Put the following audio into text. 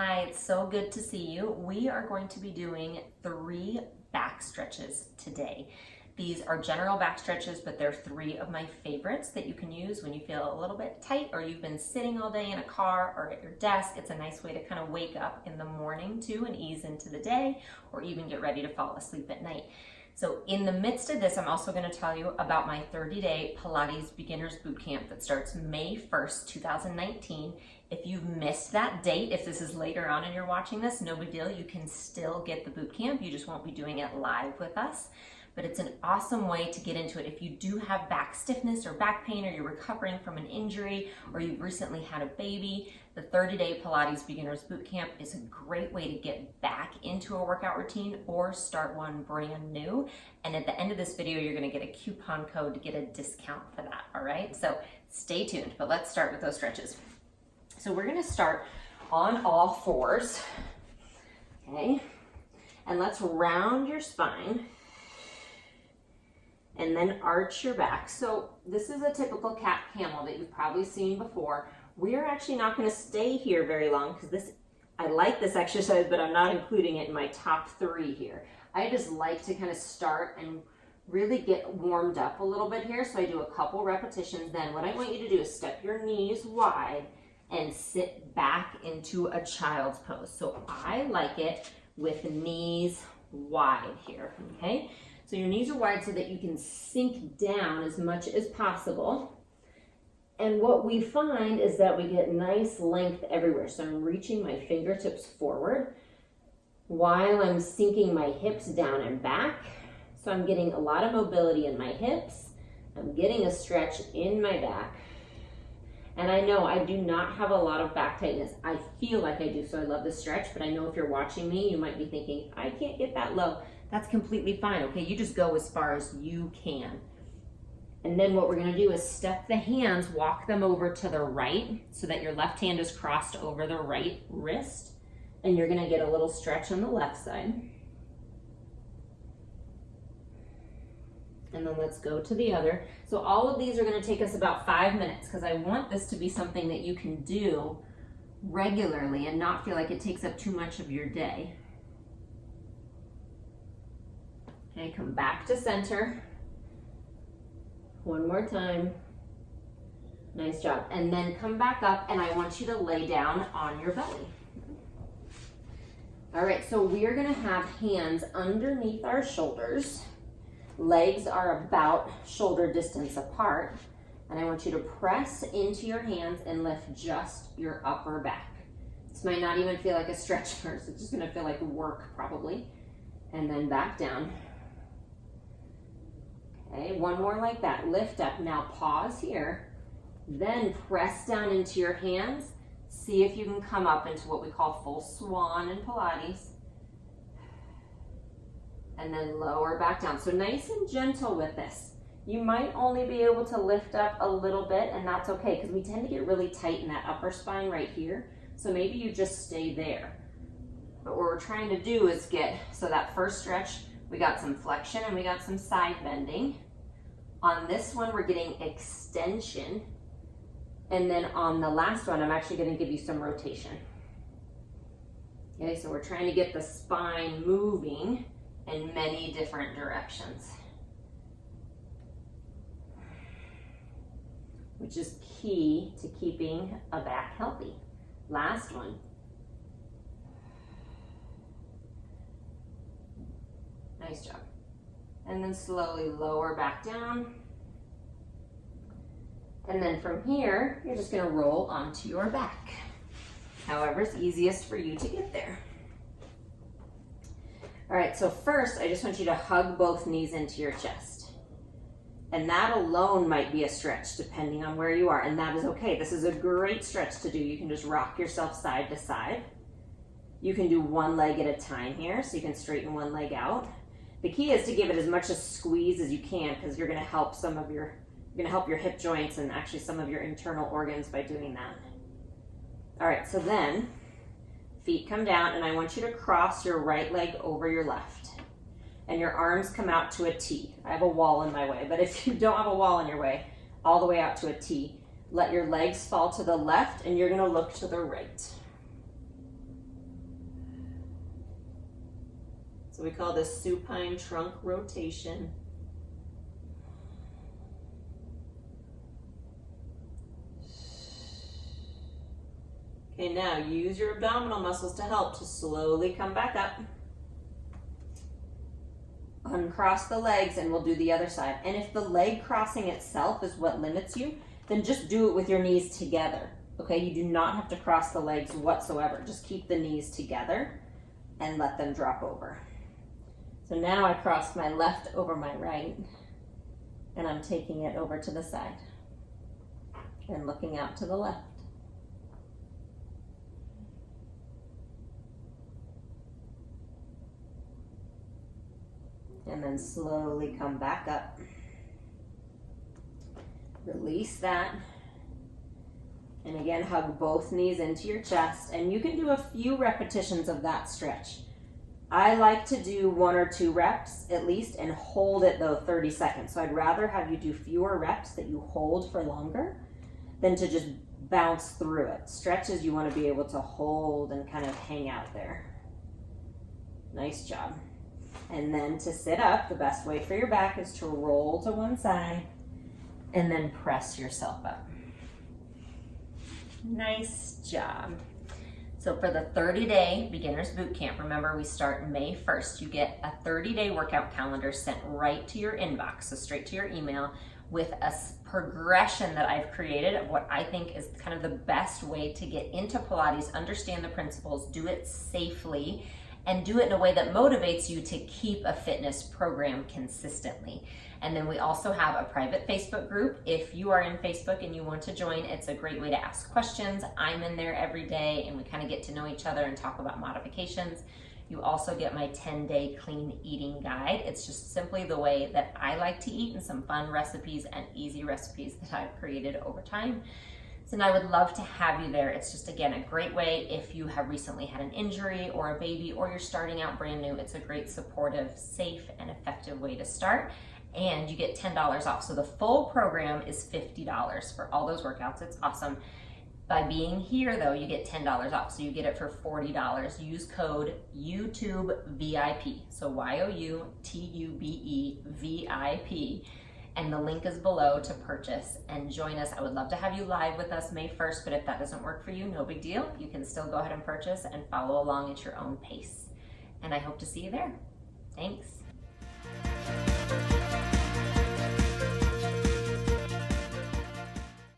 Hi, it's so good to see you. We are going to be doing 3 back stretches today. These are general back stretches, but they're 3 of my favorites that you can use when you feel a little bit tight or you've been sitting all day in a car or at your desk. It's a nice way to kind of wake up in the morning too and ease into the day, or even get ready to fall asleep at night. So in the midst of this, I'm also going to tell you about my 30-day Pilates Beginners Bootcamp that starts May 1st, 2019. If you've missed that date, if this is later on and you're watching this, no big deal. You can still get the bootcamp. You just won't be doing it live with us. But it's an awesome way to get into it. If you do have back stiffness or back pain, or you're recovering from an injury, or you've recently had a baby, the 30-day Pilates Beginners Bootcamp is a great way to get back into a workout routine or start one brand new. And at the end of this video, you're gonna get a coupon code to get a discount for that, all right? So stay tuned, but let's start with those stretches. So we're gonna start on all fours, okay? And let's round your spine and then arch your back. So this is a typical cat camel that you've probably seen before. We're actually not gonna stay here very long because I like this exercise, but I'm not including it in my top 3 here. I just like to kind of start and really get warmed up a little bit here. So I do a couple repetitions. Then what I want you to do is step your knees wide and sit back into a child's pose. So I like it with knees wide here, okay? So your knees are wide so that you can sink down as much as possible. And what we find is that we get nice length everywhere. So I'm reaching my fingertips forward while I'm sinking my hips down and back. So I'm getting a lot of mobility in my hips. I'm getting a stretch in my back. And I know I do not have a lot of back tightness. I feel like I do, so I love this stretch, but I know if you're watching me, you might be thinking, I can't get that low. That's completely fine, okay? You just go as far as you can. And then what we're gonna do is step the hands, walk them over to the right so that your left hand is crossed over the right wrist. And you're gonna get a little stretch on the left side. And then let's go to the other. So all of these are gonna take us about 5 minutes because I want this to be something that you can do regularly and not feel like it takes up too much of your day. Okay, come back to center. One more time. Nice job. And then come back up, and I want you to lay down on your belly. All right, so we're gonna have hands underneath our shoulders. Legs are about shoulder distance apart. And I want you to press into your hands and lift just your upper back. This might not even feel like a stretch first. It's just gonna feel like work probably. And then back down. Okay, one more like that. Lift up. Now pause here. Then press down into your hands. See if you can come up into what we call full swan in Pilates. And then lower back down. So nice and gentle with this. You might only be able to lift up a little bit, and that's okay because we tend to get really tight in that upper spine right here. So maybe you just stay there. But what we're trying to do is so that first stretch, we got some flexion and we got some side bending. On this one, we're getting extension. And then on the last one, I'm actually gonna give you some rotation. Okay, so we're trying to get the spine moving in many different directions, which is key to keeping a back healthy. Last one. Nice job. And then slowly lower back down. And then from here, you're just gonna roll onto your back. However's easiest for you to get there. All right, so first, I just want you to hug both knees into your chest. And that alone might be a stretch depending on where you are, and that is okay. This is a great stretch to do. You can just rock yourself side to side. You can do one leg at a time here, so you can straighten one leg out. The key is to give it as much a squeeze as you can because you're gonna help you're gonna help your hip joints and actually some of your internal organs by doing that. All right, so then feet come down, and I want you to cross your right leg over your left. And your arms come out to a T. I have a wall in my way, but if you don't have a wall in your way, all the way out to a T. Let your legs fall to the left, and you're gonna look to the right. So we call this supine trunk rotation. Okay, now use your abdominal muscles to help to slowly come back up. Uncross the legs and we'll do the other side. And if the leg crossing itself is what limits you, then just do it with your knees together. Okay, you do not have to cross the legs whatsoever. Just keep the knees together and let them drop over. So now I crossed my left over my right and I'm taking it over to the side and looking out to the left. And then slowly come back up. Release that. And again, hug both knees into your chest. And you can do a few repetitions of that stretch. I like to do 1 or 2 reps at least and hold it though 30 seconds. So I'd rather have you do fewer reps that you hold for longer than to just bounce through it. Stretches you want to be able to hold and kind of hang out there. Nice job. And then to sit up, the best way for your back is to roll to one side and then press yourself up. Nice job. So for the 30-day Beginners Boot Camp, remember we start May 1st. You get a 30-day workout calendar sent right to your inbox, so straight to your email, with a progression that I've created of what I think is kind of the best way to get into Pilates, understand the principles, do it safely, and do it in a way that motivates you to keep a fitness program consistently. And then we also have a private Facebook group. If you are in Facebook and you want to join, it's a great way to ask questions. I'm in there every day and we kind of get to know each other and talk about modifications. You also get my 10-day clean eating guide. It's just simply the way that I like to eat and some fun recipes and easy recipes that I've created over time. And I would love to have you there. It's just, again, a great way if you have recently had an injury or a baby or you're starting out brand new. It's a great, supportive, safe, and effective way to start. And you get $10 off. So the full program is $50 for all those workouts. It's awesome. By being here, though, you get $10 off. So you get it for $40. Use code YouTubeVIP. So YOUTUBE VIP. And the link is below to purchase and join us. I would love to have you live with us May 1st, but if that doesn't work for you, no big deal. You can still go ahead and purchase and follow along at your own pace. And I hope to see you there. Thanks.